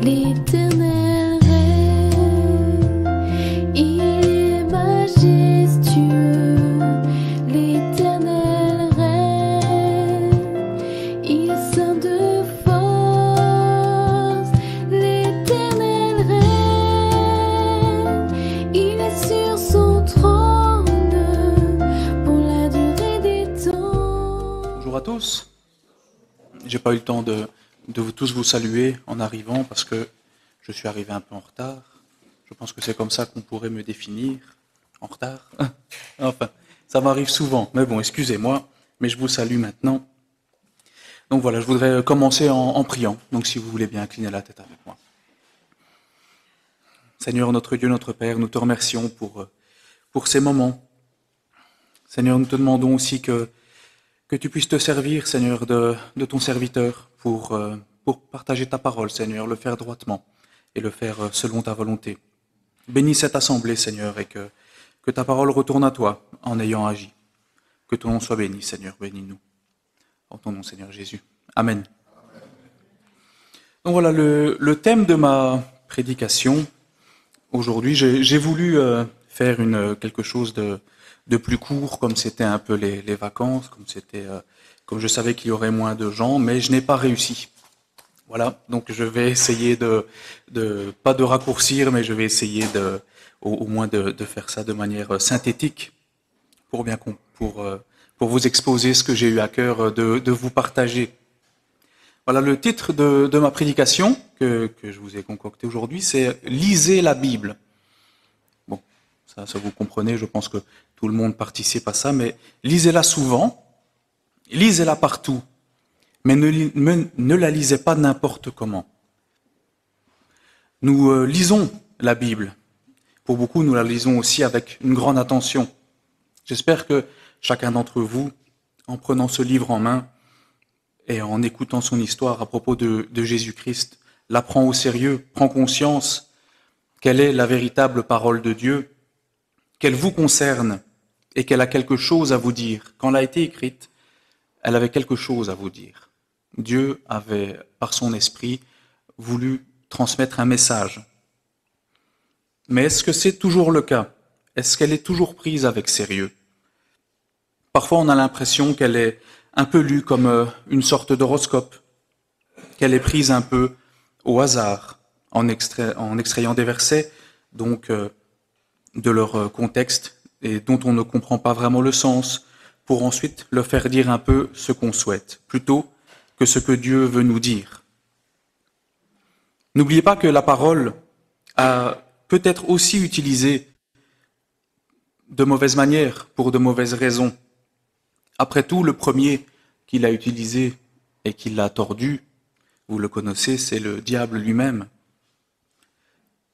L'Éternel règne, il est majestueux. L'Éternel règne, il est saint de force. L'Éternel règne, il est sur son trône pour la durée des temps. Bonjour à tous. J'ai pas eu le temps de vous tous vous saluer en arrivant parce que je suis arrivé un peu en retard. Je pense que c'est comme ça qu'on pourrait me définir, en retard. Enfin, ça m'arrive souvent, mais bon, excusez-moi, mais je vous salue maintenant. Donc voilà, je voudrais commencer en priant, donc si vous voulez bien incliner la tête avec moi. Seigneur, notre Dieu, notre Père, nous te remercions pour ces moments. Seigneur, nous te demandons aussi que tu puisses te servir, Seigneur, de ton serviteur pour partager ta parole, Seigneur, le faire droitement et le faire selon ta volonté. Bénis cette assemblée, Seigneur, et que ta parole retourne à toi en ayant agi. Que ton nom soit béni, Seigneur, bénis-nous. En ton nom, Seigneur Jésus. Amen. Donc voilà, le thème de ma prédication, aujourd'hui, j'ai voulu faire quelque chose de plus court, comme c'était un peu les vacances, comme je savais qu'il y aurait moins de gens, mais je n'ai pas réussi. Voilà, donc je vais essayer pas de raccourcir, mais je vais essayer au moins de faire ça de manière synthétique pour vous exposer ce que j'ai eu à cœur de vous partager. Voilà, le titre de ma prédication que je vous ai concocté aujourd'hui, c'est « Lisez la Bible ». Bon, ça vous comprenez, je pense que tout le monde participe à ça, mais lisez-la souvent, lisez-la partout, mais ne la lisez pas n'importe comment. Nous lisons la Bible. Pour beaucoup, nous la lisons aussi avec une grande attention. J'espère que chacun d'entre vous, en prenant ce livre en main et en écoutant son histoire à propos de Jésus-Christ, la prend au sérieux, prend conscience qu'elle est la véritable parole de Dieu, qu'elle vous concerne et qu'elle a quelque chose à vous dire. Quand elle a été écrite, elle avait quelque chose à vous dire. Dieu avait, par son esprit, voulu transmettre un message. Mais est-ce que c'est toujours le cas? Est-ce qu'elle est toujours prise avec sérieux? Parfois, on a l'impression qu'elle est un peu lue comme une sorte d'horoscope, qu'elle est prise un peu au hasard, en extrayant des versets, donc de leur contexte, et dont on ne comprend pas vraiment le sens, pour ensuite leur faire dire un peu ce qu'on souhaite, plutôt que ce que Dieu veut nous dire. N'oubliez pas que la parole peut être aussi utilisée de mauvaise manière, pour de mauvaises raisons. Après tout, le premier qui l'a utilisé et qui l'a tordu, vous le connaissez, c'est le diable lui-même.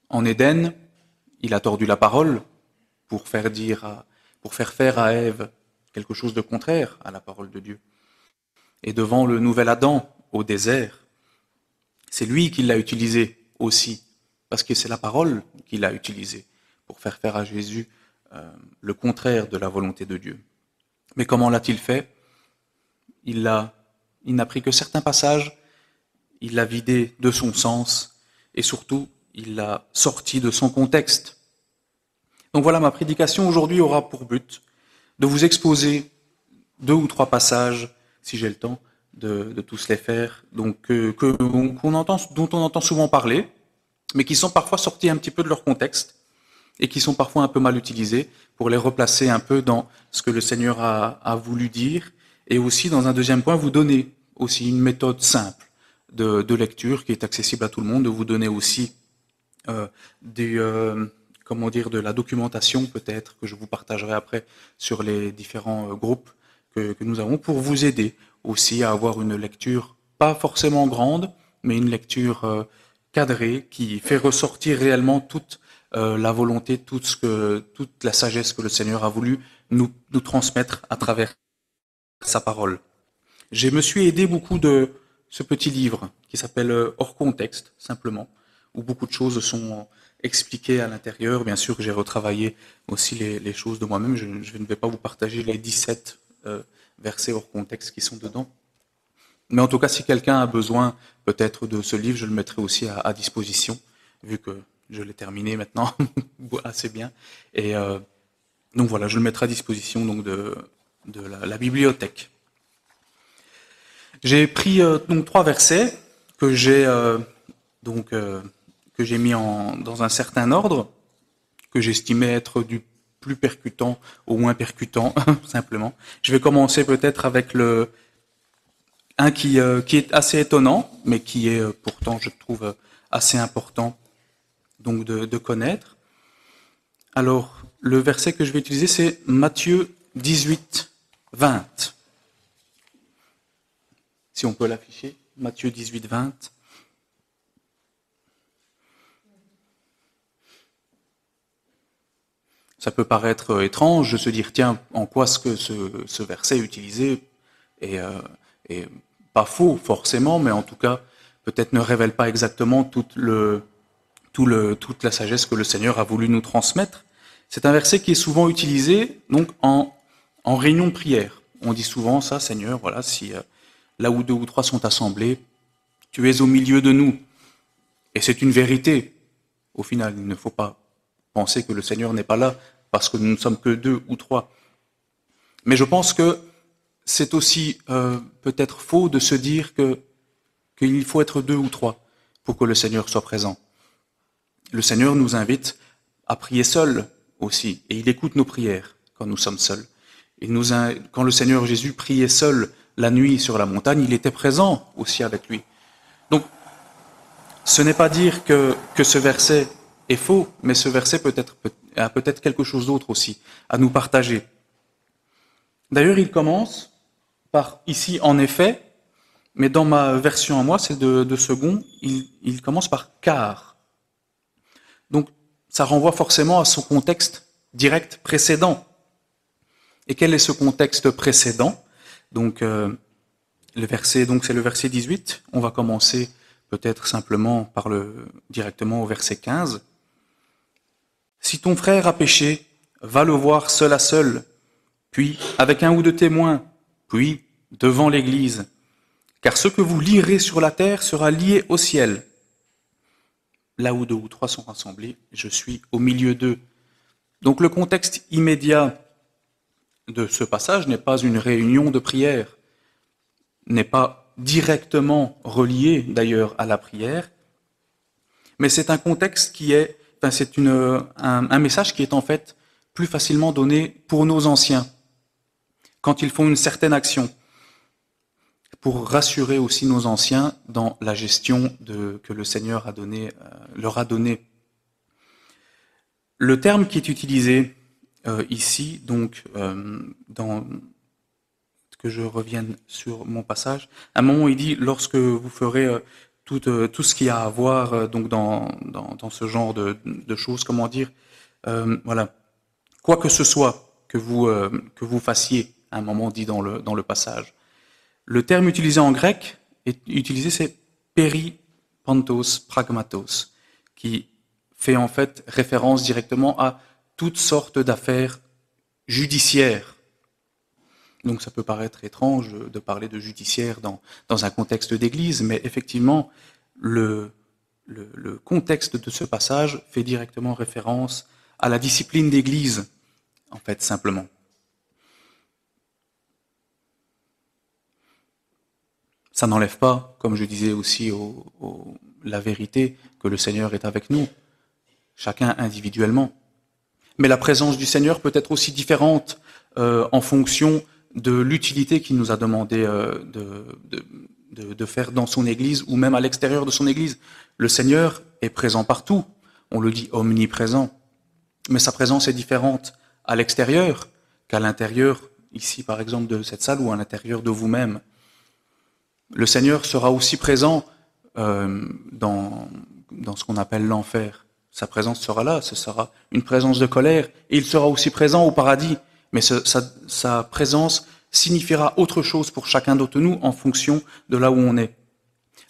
En Éden, il a tordu la parole pour faire faire à Ève quelque chose de contraire à la parole de Dieu. Et devant le nouvel Adam, au désert, c'est lui qui l'a utilisé aussi, parce que c'est la parole qu'il a utilisée pour faire à Jésus le contraire de la volonté de Dieu. Mais comment l'a-t-il fait? Il n'a pris que certains passages, il l'a vidé de son sens, et surtout, il l'a sorti de son contexte. Donc voilà, ma prédication aujourd'hui aura pour but de vous exposer 2 ou 3 passages, si j'ai le temps de tous les faire, donc dont on entend souvent parler, mais qui sont parfois sortis un petit peu de leur contexte et qui sont parfois un peu mal utilisés pour les replacer un peu dans ce que le Seigneur a voulu dire, et aussi dans un deuxième point vous donner aussi une méthode simple de lecture qui est accessible à tout le monde, de vous donner aussi de la documentation peut-être que je vous partagerai après sur les différents groupes que nous avons pour vous aider aussi à avoir une lecture pas forcément grande, mais une lecture cadrée qui fait ressortir réellement toute la volonté, toute la sagesse que le Seigneur a voulu nous transmettre à travers sa parole. Je me suis aidé beaucoup de ce petit livre qui s'appelle Hors contexte, simplement, où beaucoup de choses sont expliquées à l'intérieur. Bien sûr, j'ai retravaillé aussi les choses de moi-même. Je ne vais pas vous partager les 17 versets hors contexte qui sont dedans. Mais en tout cas, si quelqu'un a besoin peut-être de ce livre, je le mettrai aussi à disposition, vu que je l'ai terminé maintenant assez bien. Et donc voilà, je le mettrai à disposition donc de la bibliothèque. J'ai pris donc 3 versets que j'ai mis dans un certain ordre, que j'estimais être du plus percutant au moins percutant, simplement. Je vais commencer peut-être avec un qui est assez étonnant, mais qui est pourtant, je trouve, assez important donc de connaître. Alors, le verset que je vais utiliser, c'est Matthieu 18, 20. Si on peut l'afficher, Matthieu 18, 20. Ça peut paraître étrange de se dire, tiens, en quoi est-ce que ce verset est utilisé et pas faux forcément, mais en tout cas, peut-être ne révèle pas exactement toute la sagesse que le Seigneur a voulu nous transmettre. C'est un verset qui est souvent utilisé donc en réunion de prière. On dit souvent ça, Seigneur, voilà, si là où 2 ou 3 sont assemblés, tu es au milieu de nous. Et c'est une vérité. Au final, il ne faut pas penser que le Seigneur n'est pas là parce que nous ne sommes que 2 ou 3. Mais je pense que c'est aussi peut-être faux de se dire qu'il faut être 2 ou 3 pour que le Seigneur soit présent. Le Seigneur nous invite à prier seul aussi, et il écoute nos prières quand nous sommes seuls. Quand le Seigneur Jésus priait seul la nuit sur la montagne, il était présent aussi avec lui. Donc, ce n'est pas dire que ce verset est faux, mais ce verset a peut-être quelque chose d'autre aussi à nous partager. D'ailleurs, il commence par ici, en effet, mais dans ma version à moi, celle de second, il commence par car. Donc, ça renvoie forcément à son contexte direct précédent. Et quel est ce contexte précédent? Donc, c'est le verset 18. On va commencer peut-être simplement directement au verset 15. Si ton frère a péché, va le voir seul à seul, puis avec un ou deux témoins, puis devant l'Église. Car ce que vous lirez sur la terre sera lié au ciel. Là où 2 ou 3 sont rassemblés, je suis au milieu d'eux. Donc le contexte immédiat de ce passage n'est pas une réunion de prière, n'est pas directement relié d'ailleurs à la prière, mais c'est un contexte c'est un message qui est en fait plus facilement donné pour nos anciens, quand ils font une certaine action, pour rassurer aussi nos anciens dans la gestion que le Seigneur leur a donnée. Le terme qui est utilisé ici, donc, que je revienne sur mon passage, à un moment il dit, lorsque vous ferez tout ce qu'il y a à voir donc dans ce genre de choses, comment dire, voilà, quoi que ce soit que vous fassiez, à un moment dit dans le passage. Le terme utilisé en grec c'est peripantos pragmatos, qui fait en fait référence directement à toutes sortes d'affaires judiciaires. Donc ça peut paraître étrange de parler de judiciaire dans un contexte d'église, mais effectivement, le contexte de ce passage fait directement référence à la discipline d'église, en fait, simplement. Ça n'enlève pas, comme je disais aussi, la vérité que le Seigneur est avec nous, chacun individuellement. Mais la présence du Seigneur peut être aussi différente en fonction de l'utilité qu'il nous a demandé de faire dans son Église ou même à l'extérieur de son Église. Le Seigneur est présent partout, on le dit omniprésent, mais sa présence est différente à l'extérieur qu'à l'intérieur, ici par exemple de cette salle ou à l'intérieur de vous-même. Le Seigneur sera aussi présent dans ce qu'on appelle l'enfer. Sa présence sera là, ce sera une présence de colère, et il sera aussi présent au paradis. Mais sa présence signifiera autre chose pour chacun d'entre nous en fonction de là où on est.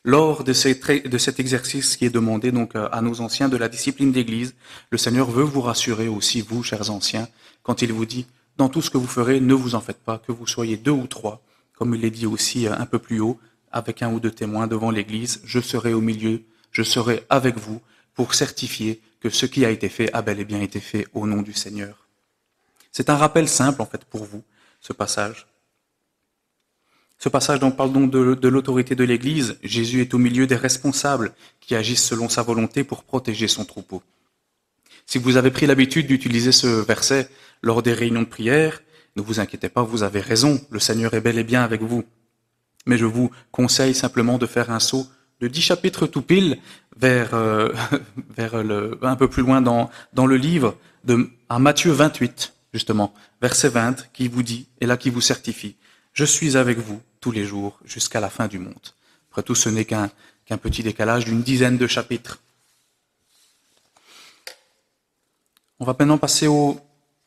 Lors de cet exercice qui est demandé donc à nos anciens de la discipline d'Église, le Seigneur veut vous rassurer aussi, vous, chers anciens, quand il vous dit « Dans tout ce que vous ferez, ne vous en faites pas, que vous soyez 2 ou 3 », comme il l'a dit aussi un peu plus haut, avec un ou deux témoins devant l'Église, je serai au milieu, je serai avec vous pour certifier que ce qui a été fait a bel et bien été fait au nom du Seigneur. C'est un rappel simple en fait pour vous, ce passage. Ce passage donc parle donc de l'autorité de l'Église. Jésus est au milieu des responsables qui agissent selon sa volonté pour protéger son troupeau. Si vous avez pris l'habitude d'utiliser ce verset lors des réunions de prière, ne vous inquiétez pas, vous avez raison, le Seigneur est bel et bien avec vous. Mais je vous conseille simplement de faire un saut de 10 chapitres tout pile vers un peu plus loin dans le livre, à Matthieu 28, justement, verset 20, qui vous dit, et là qui vous certifie, « Je suis avec vous tous les jours jusqu'à la fin du monde. » Après tout, ce n'est qu'un petit décalage d'une dizaine de chapitres. On va maintenant passer au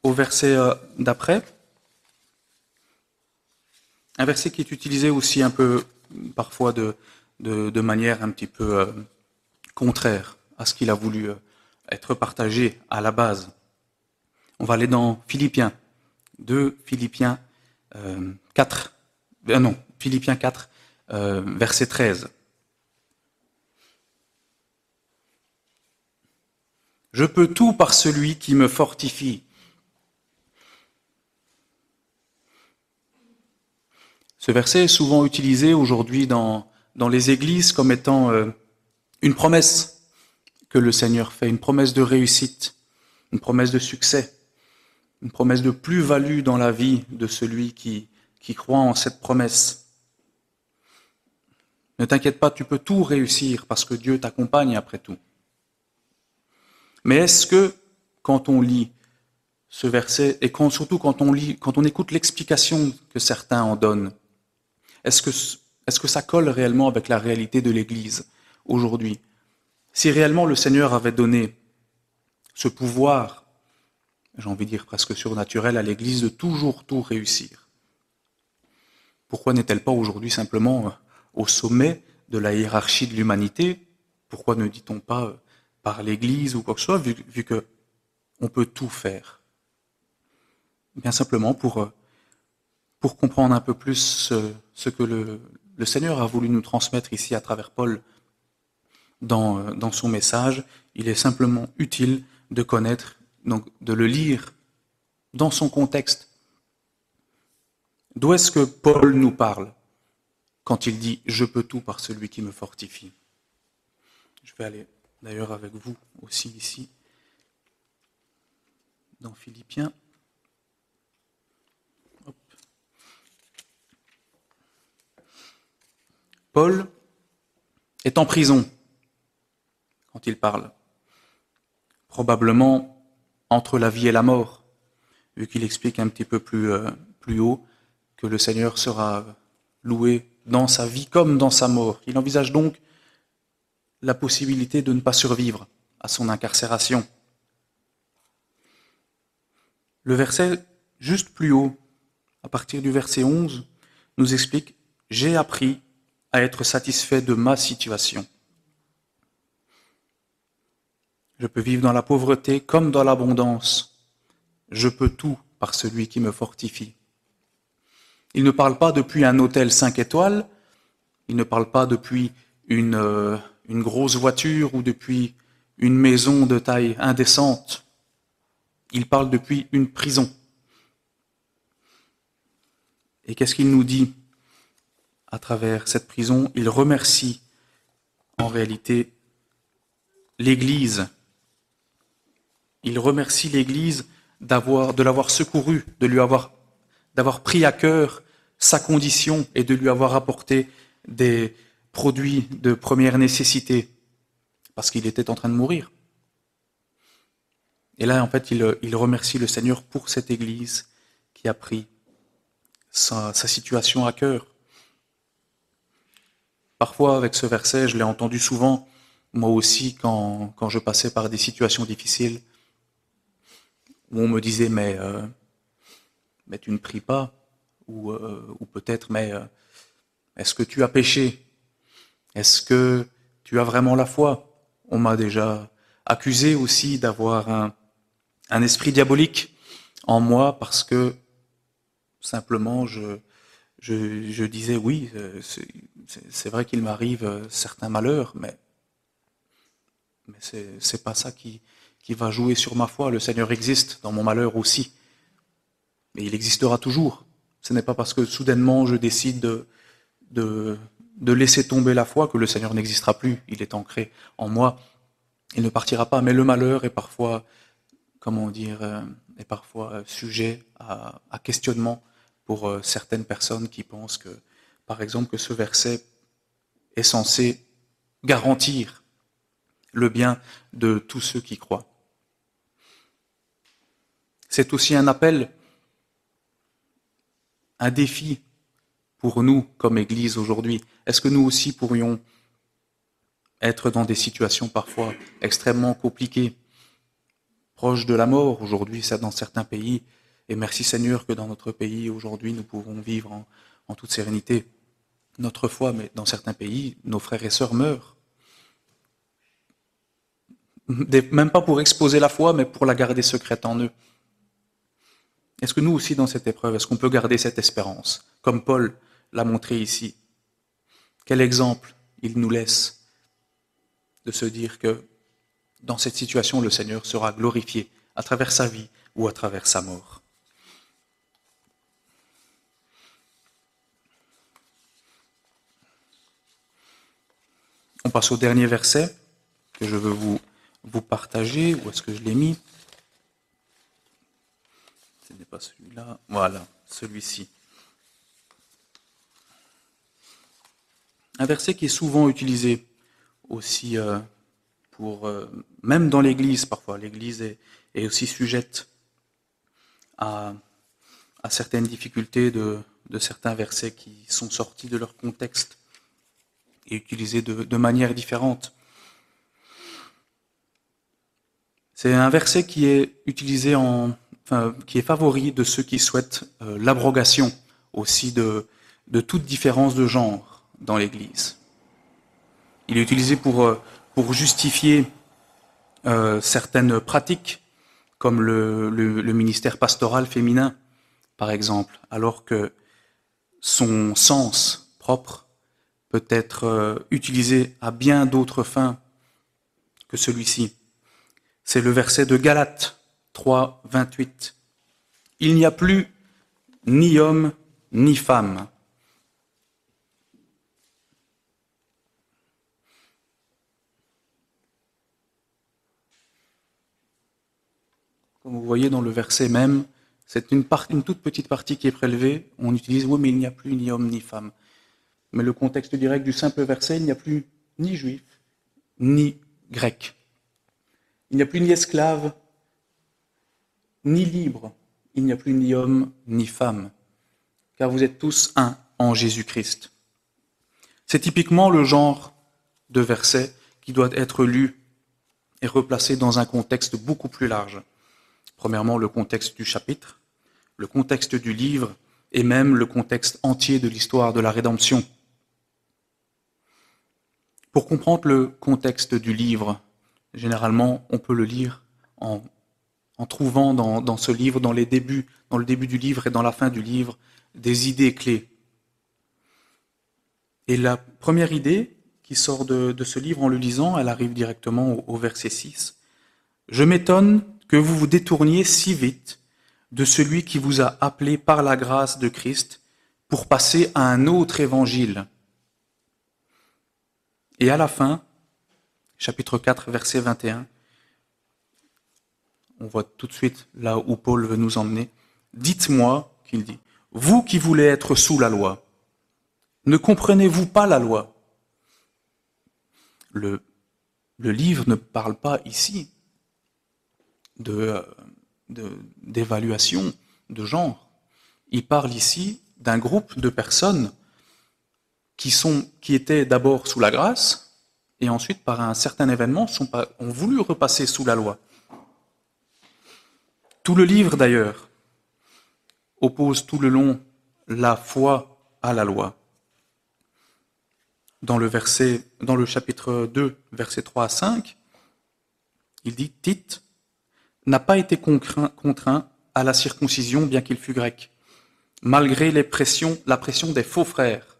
verset d'après. Un verset qui est utilisé aussi un peu, parfois de manière un petit peu contraire à ce qu'il a voulu être partagé à la base. On va aller dans Philippiens 2, Philippiens 4, Philippiens 4, verset 13. Je peux tout par celui qui me fortifie. Ce verset est souvent utilisé aujourd'hui dans les églises comme étant une promesse que le Seigneur fait, une promesse de réussite, une promesse de succès, une promesse de plus-value dans la vie de celui qui croit en cette promesse. Ne t'inquiète pas, tu peux tout réussir parce que Dieu t'accompagne après tout. Mais est-ce que, quand on lit ce verset, et surtout quand on écoute l'explication que certains en donnent, est-ce que ça colle réellement avec la réalité de l'Église aujourd'hui? Si réellement le Seigneur avait donné ce pouvoir, j'ai envie de dire presque surnaturel, à l'Église de toujours tout réussir, pourquoi n'est-elle pas aujourd'hui simplement au sommet de la hiérarchie de l'humanité? Pourquoi ne dit-on pas par l'Église ou quoi que ce soit, vu qu'on peut tout faire? Bien simplement pour comprendre un peu plus ce que le Seigneur a voulu nous transmettre ici à travers Paul dans son message, il est simplement utile de connaître, donc de le lire dans son contexte. D'où est-ce que Paul nous parle quand il dit « Je peux tout par celui qui me fortifie ». Je vais aller d'ailleurs avec vous aussi ici, dans Philippiens. Hop. Paul est en prison quand il parle, probablement entre la vie et la mort, vu qu'il explique un petit peu plus haut que le Seigneur sera loué dans sa vie comme dans sa mort. Il envisage donc la possibilité de ne pas survivre à son incarcération. Le verset juste plus haut, à partir du verset 11, nous explique « J'ai appris à être satisfait de ma situation. Je peux vivre dans la pauvreté comme dans l'abondance. Je peux tout par celui qui me fortifie. » Il ne parle pas depuis un hôtel 5 étoiles, il ne parle pas depuis une grosse voiture ou depuis une maison de taille indécente. Il parle depuis une prison. Et qu'est-ce qu'il nous dit à travers cette prison? Il remercie en réalité l'Église. Il remercie l'Église de l'avoir secouru, d'avoir pris à cœur sa condition et de lui avoir apporté des produits de première nécessité, parce qu'il était en train de mourir. Et là, en fait, il remercie le Seigneur pour cette Église qui a pris sa situation à cœur. Parfois, avec ce verset, je l'ai entendu souvent, moi aussi, quand je passais par des situations difficiles, où on me disait, mais tu ne pries pas, ou peut-être, mais est-ce que tu as péché? Est-ce que tu as vraiment la foi? On m'a déjà accusé aussi d'avoir un esprit diabolique en moi parce que simplement je disais oui, c'est vrai qu'il m'arrive certains malheurs, mais c'est pas ça qui va jouer sur ma foi. Le Seigneur existe dans mon malheur aussi, mais il existera toujours. Ce n'est pas parce que soudainement je décide de laisser tomber la foi que le Seigneur n'existera plus. Il est ancré en moi, il ne partira pas. Mais le malheur est parfois, comment dire, est parfois sujet à questionnement pour certaines personnes qui pensent que, par exemple, que ce verset est censé garantir le bien de tous ceux qui croient. C'est aussi un appel, un défi pour nous comme Église aujourd'hui. Est-ce que nous aussi pourrions être dans des situations parfois extrêmement compliquées, proches de la mort aujourd'hui, ça dans certains pays, et merci Seigneur que dans notre pays aujourd'hui nous pouvons vivre en toute sérénité notre foi, mais dans certains pays, nos frères et sœurs meurent. Même pas pour exposer la foi, mais pour la garder secrète en eux. Est-ce que nous aussi, dans cette épreuve, est-ce qu'on peut garder cette espérance, comme Paul l'a montré ici? Quel exemple il nous laisse de se dire que dans cette situation, le Seigneur sera glorifié à travers sa vie ou à travers sa mort. On passe au dernier verset que je veux vous partager. Où est-ce que je l'ai mis? Ce n'est pas celui-là. Voilà, celui-ci. Un verset qui est souvent utilisé aussi même dans l'Église parfois. L'Église est aussi sujette à certaines difficultés de certains versets qui sont sortis de leur contexte et utilisés de manière différente. C'est un verset qui est utilisé qui est favori de ceux qui souhaitent l'abrogation aussi de toute différence de genre dans l'Église. Il est utilisé pour justifier certaines pratiques, comme le ministère pastoral féminin, par exemple, alors que son sens propre peut être utilisé à bien d'autres fins que celui-ci. C'est le verset de Galates 3, 28. Il n'y a plus ni homme ni femme. Comme vous voyez dans le verset même, c'est une toute petite partie qui est prélevée. On utilise « oui, mais il n'y a plus ni homme ni femme ». Mais le contexte direct du simple verset, il n'y a plus ni juif, ni grec. Il n'y a plus ni esclave, ni libre. Il n'y a plus ni homme, ni femme. Car vous êtes tous un en Jésus-Christ. C'est typiquement le genre de verset qui doit être lu et replacé dans un contexte beaucoup plus large. Premièrement, le contexte du chapitre, le contexte du livre et même le contexte entier de l'histoire de la rédemption. Pour comprendre le contexte du livre, généralement, on peut le lire en trouvant dans ce livre, dans le début du livre et dans la fin du livre, des idées clés. Et la première idée qui sort de ce livre en le lisant, elle arrive directement au verset 6. « Je m'étonne que vous vous détourniez si vite de celui qui vous a appelé par la grâce de Christ pour passer à un autre évangile. » Et à la fin, chapitre 4, verset 21, on voit tout de suite là où Paul veut nous emmener. « Dites-moi, qu'il dit, vous qui voulez être sous la loi, ne comprenez-vous pas la loi ?» Le livre ne parle pas ici d'évaluation de genre. Il parle ici d'un groupe de personnes qui étaient d'abord sous la grâce et ensuite, par un certain événement, ont voulu repasser sous la loi. Tout le livre, d'ailleurs, oppose tout le long la foi à la loi. Dans le chapitre 2, versets 3 à 5, il dit « Tite n'a pas été contraint à la circoncision, bien qu'il fût grec. malgré la pression des faux frères.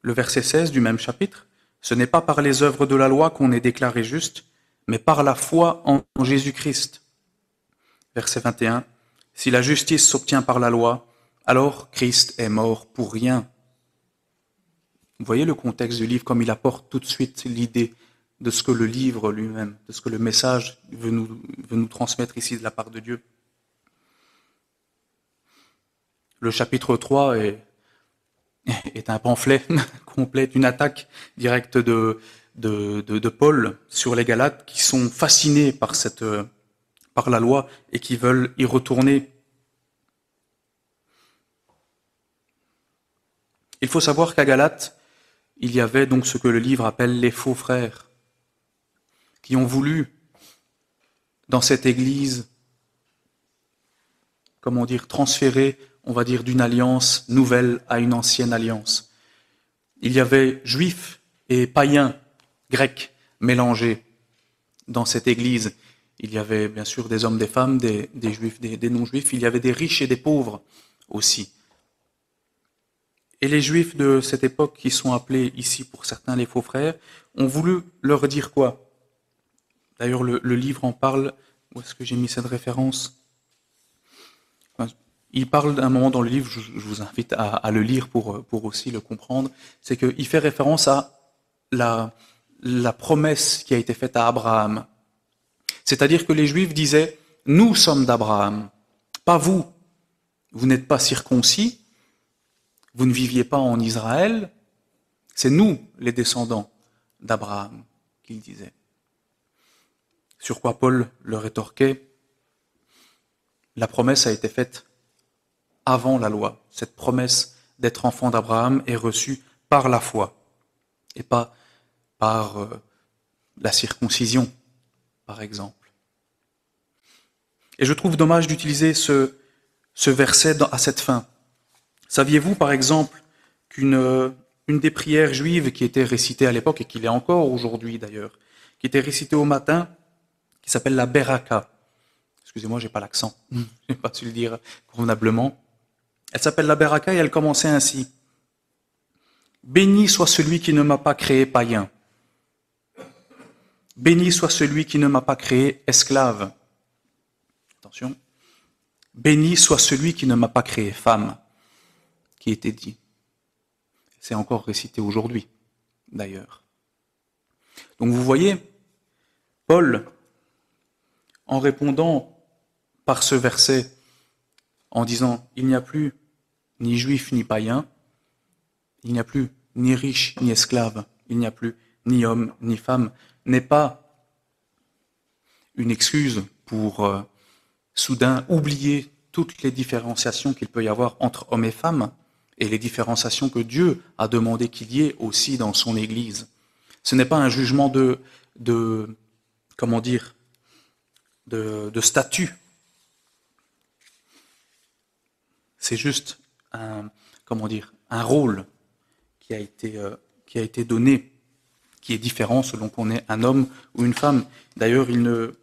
Le verset 16 du même chapitre, ce n'est pas par les œuvres de la loi qu'on est déclaré juste, mais par la foi en Jésus-Christ. Verset 21, si la justice s'obtient par la loi, alors Christ est mort pour rien. Vous voyez le contexte du livre comme il apporte tout de suite l'idée de ce que le livre lui-même, de ce que le message veut nous transmettre ici de la part de Dieu. Le chapitre 3 est un pamphlet complet, une attaque directe de Paul sur les Galates qui sont fascinés par la loi et qui veulent y retourner. Il faut savoir qu'à Galates, il y avait donc ce que le livre appelle les faux frères, qui ont voulu, dans cette église, transférer, on va dire, d'une alliance nouvelle à une ancienne alliance. Il y avait juifs et païens, grecs, mélangés dans cette église. Il y avait bien sûr des hommes, des femmes, des juifs, des non-juifs. Il y avait des riches et des pauvres aussi. Et les juifs de cette époque, qui sont appelés ici pour certains les faux frères, ont voulu leur dire quoi? D'ailleurs, le livre en parle. Où est-ce que j'ai mis cette référence? Il parle d'un moment dans le livre, je vous invite à le lire pour aussi le comprendre, c'est qu'il fait référence à la promesse qui a été faite à Abraham. C'est-à-dire que les Juifs disaient, nous sommes d'Abraham, pas vous. Vous n'êtes pas circoncis, vous ne viviez pas en Israël, c'est nous les descendants d'Abraham, qu'il disait. Sur quoi Paul leur rétorquait, la promesse a été faite avant la loi. Cette promesse d'être enfant d'Abraham est reçue par la foi et pas par la circoncision, par exemple. Et je trouve dommage d'utiliser ce verset à cette fin. Saviez-vous, par exemple, qu'une des prières juives qui était récitée à l'époque, et qui l'est encore aujourd'hui d'ailleurs, qui était récitée au matin, qui s'appelle la Beraka. Excusez-moi, j'ai pas l'accent, je n'ai pas su le dire convenablement. Elle s'appelle la Beraka et elle commençait ainsi. Béni soit celui qui ne m'a pas créé païen. Béni soit celui qui ne m'a pas créé esclave. Attention. Béni soit celui qui ne m'a pas créé femme, qui était dit. C'est encore récité aujourd'hui, d'ailleurs. Donc vous voyez, Paul, en répondant par ce verset, en disant « Il n'y a plus ni juif ni païen, il n'y a plus ni riche ni esclave, il n'y a plus ni homme ni femme », n'est pas une excuse pour soudain oublier toutes les différenciations qu'il peut y avoir entre hommes et femmes et les différenciations que Dieu a demandé qu'il y ait aussi dans son Église. Ce n'est pas un jugement de statut. C'est juste un rôle qui a été donné, qui est différent selon qu'on est un homme ou une femme. D'ailleurs, il ne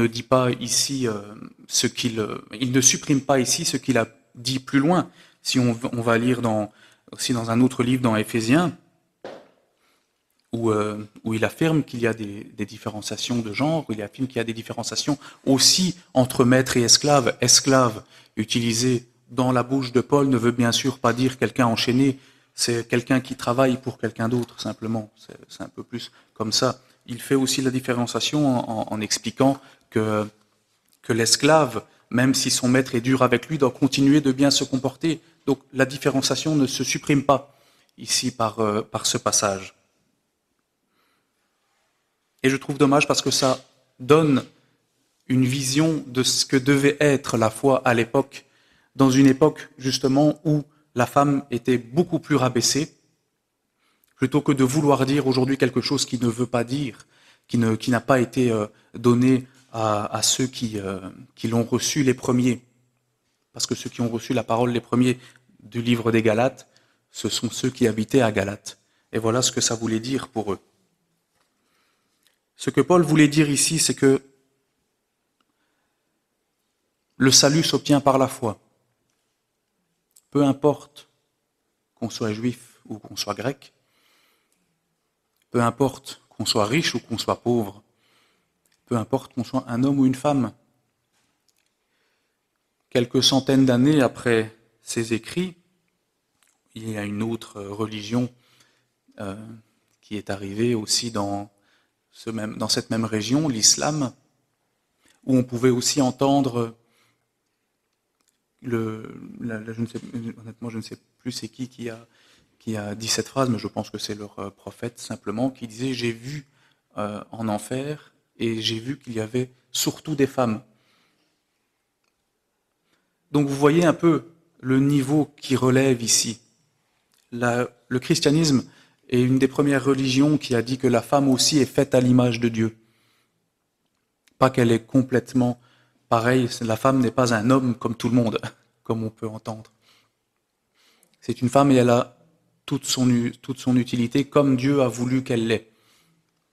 dit pas ici il ne supprime pas ici ce qu'il a dit plus loin. Si on va lire aussi dans un autre livre, dans Éphésiens, où il affirme qu'il y a des différenciations de genre, où il affirme qu'il y a des différenciations aussi entre maître et esclave. Esclave, utilisé dans la bouche de Paul, ne veut bien sûr pas dire quelqu'un enchaîné, c'est quelqu'un qui travaille pour quelqu'un d'autre, simplement. C'est un peu plus comme ça. Il fait aussi la différenciation en expliquant que l'esclave, même si son maître est dur avec lui, doit continuer de bien se comporter. Donc la différenciation ne se supprime pas ici par ce passage. Et je trouve dommage parce que ça donne une vision de ce que devait être la foi à l'époque, dans une époque justement où la femme était beaucoup plus rabaissée, plutôt que de vouloir dire aujourd'hui quelque chose qui ne veut pas dire, qui n'a pas été donné à ceux qui l'ont reçu les premiers. Parce que ceux qui ont reçu la parole les premiers du livre des Galates, ce sont ceux qui habitaient à Galate. Et voilà ce que ça voulait dire pour eux. Ce que Paul voulait dire ici, c'est que Le salut s'obtient par la foi. Peu importe qu'on soit juif ou qu'on soit grec, peu importe qu'on soit riche ou qu'on soit pauvre, peu importe qu'on soit un homme ou une femme. Quelques centaines d'années après ces écrits, il y a une autre religion qui est arrivée aussi dans cette même région, l'islam, où on pouvait aussi entendre honnêtement, je ne sais plus c'est qui a dit cette phrase, mais je pense que c'est leur prophète simplement, qui disait « J'ai vu en enfer et j'ai vu qu'il y avait surtout des femmes ». Donc vous voyez un peu le niveau qui relève ici. Le christianisme est une des premières religions qui a dit que la femme aussi est faite à l'image de Dieu. Pas qu'elle est complètement pareille, la femme n'est pas un homme comme tout le monde, comme on peut entendre. C'est une femme et elle a toute son utilité comme Dieu a voulu qu'elle l'ait.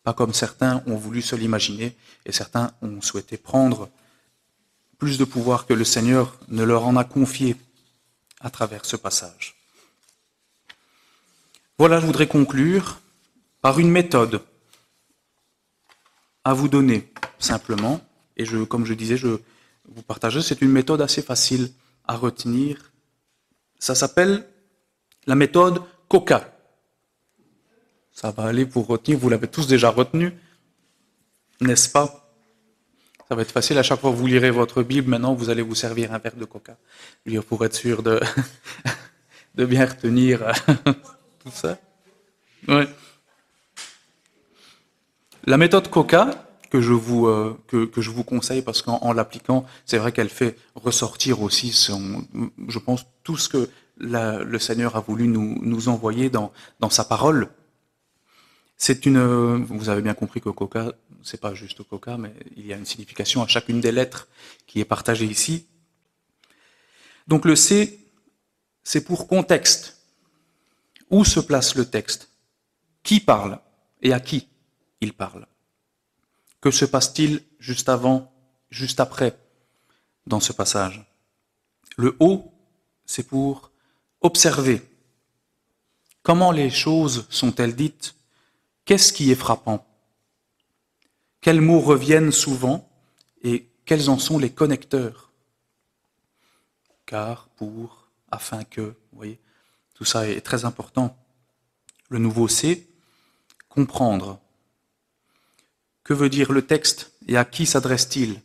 Pas comme certains ont voulu se l'imaginer et certains ont souhaité prendre plus de pouvoir que le Seigneur ne leur en a confié à travers ce passage. Voilà, je voudrais conclure par une méthode à vous donner, simplement. Et comme je disais, je vous partageais, c'est une méthode assez facile à retenir. Ça s'appelle la méthode COCA. Ça va aller pour retenir, vous l'avez tous déjà retenu, n'est-ce pas? Ça va être facile, à chaque fois que vous lirez votre Bible, maintenant vous allez vous servir un verre de Coca. Pour être sûr de bien retenir tout ça. Ouais. La méthode COCA, que je vous conseille, parce qu'en l'appliquant, c'est vrai qu'elle fait ressortir aussi, je pense, tout ce que le Seigneur a voulu nous envoyer dans sa parole. Vous avez bien compris que Coca, c'est pas juste Coca, mais il y a une signification à chacune des lettres qui est partagée ici. Donc le C, c'est pour contexte. Où se place le texte? Qui parle et à qui il parle? Que se passe-t-il juste avant, juste après dans ce passage? Le O, c'est pour observer. Comment les choses sont-elles dites? Qu'est-ce qui est frappant? Quels mots reviennent souvent et quels en sont les connecteurs? Car, pour, afin que, vous voyez, tout ça est très important. Le nouveau C, comprendre. Que veut dire le texte et à qui s'adresse-t-il?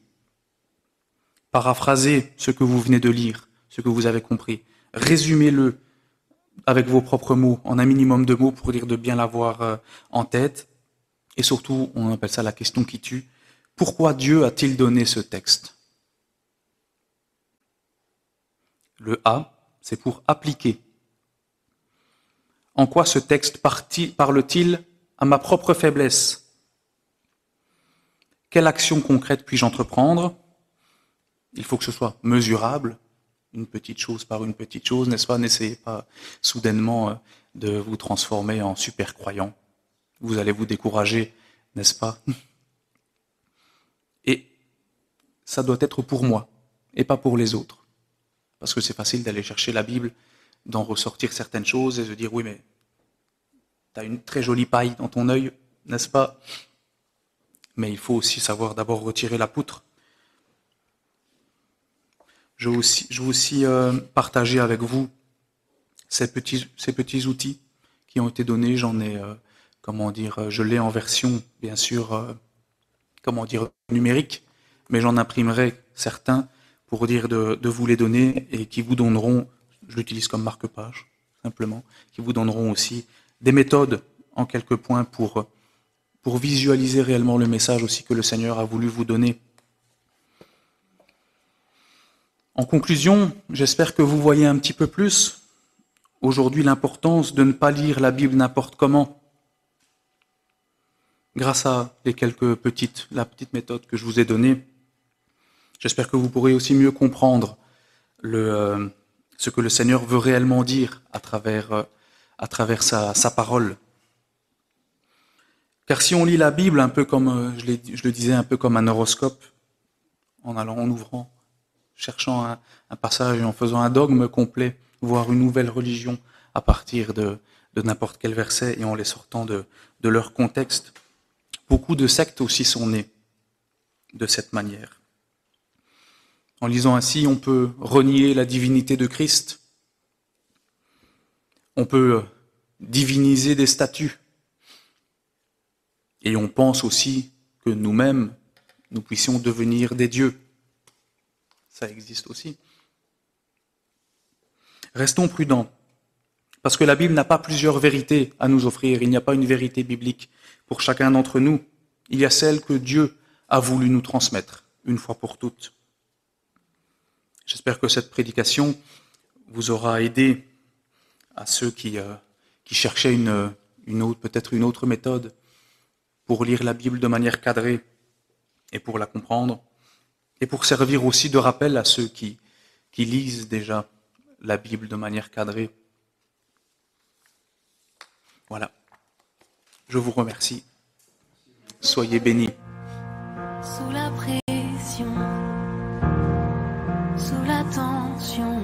Paraphrasez ce que vous venez de lire, ce que vous avez compris. Résumez-le avec vos propres mots, en un minimum de mots pour dire de bien l'avoir en tête. Et surtout, on appelle ça la question qui tue. Pourquoi Dieu a-t-il donné ce texte? Le A, c'est pour appliquer. En quoi ce texte parle-t-il à ma propre faiblesse? Quelle action concrète puis-je entreprendre? Il faut que ce soit mesurable, une petite chose par une petite chose, n'est-ce pas? N'essayez pas soudainement de vous transformer en super croyant. Vous allez vous décourager, n'est-ce pas? Et ça doit être pour moi et pas pour les autres. Parce que c'est facile d'aller chercher la Bible, d'en ressortir certaines choses et de dire oui mais tu as une très jolie paille dans ton œil, n'est-ce pas? Mais il faut aussi savoir d'abord retirer la poutre. Je veux aussi partager avec vous ces petits outils qui ont été donnés. J'en ai, je l'ai en version, bien sûr, numérique, mais j'en imprimerai certains pour dire de vous les donner et qui vous donneront, je l'utilise comme marque-page, simplement, qui vous donneront aussi des méthodes en quelques points pour visualiser réellement le message aussi que le Seigneur a voulu vous donner. En conclusion, j'espère que vous voyez un petit peu plus aujourd'hui l'importance de ne pas lire la Bible n'importe comment. Grâce à la petite méthode que je vous ai donnée, j'espère que vous pourrez aussi mieux comprendre ce que le Seigneur veut réellement dire à travers sa parole. Car si on lit la Bible un peu comme, je le disais, un peu comme un horoscope, en ouvrant cherchant un passage et en faisant un dogme complet, voire une nouvelle religion à partir de n'importe quel verset et en les sortant de leur contexte. Beaucoup de sectes aussi sont nées de cette manière. En lisant ainsi, on peut renier la divinité de Christ, on peut diviniser des statues, et on pense aussi que nous-mêmes, nous puissions devenir des dieux. Ça existe aussi. Restons prudents, parce que la Bible n'a pas plusieurs vérités à nous offrir, il n'y a pas une vérité biblique pour chacun d'entre nous. Il y a celle que Dieu a voulu nous transmettre, une fois pour toutes. J'espère que cette prédication vous aura aidé à ceux qui cherchaient peut-être une autre méthode pour lire la Bible de manière cadrée et pour la comprendre, et pour servir aussi de rappel à ceux qui lisent déjà la Bible de manière cadrée. Voilà. Je vous remercie. Soyez bénis. Sous la pression, sous la tension.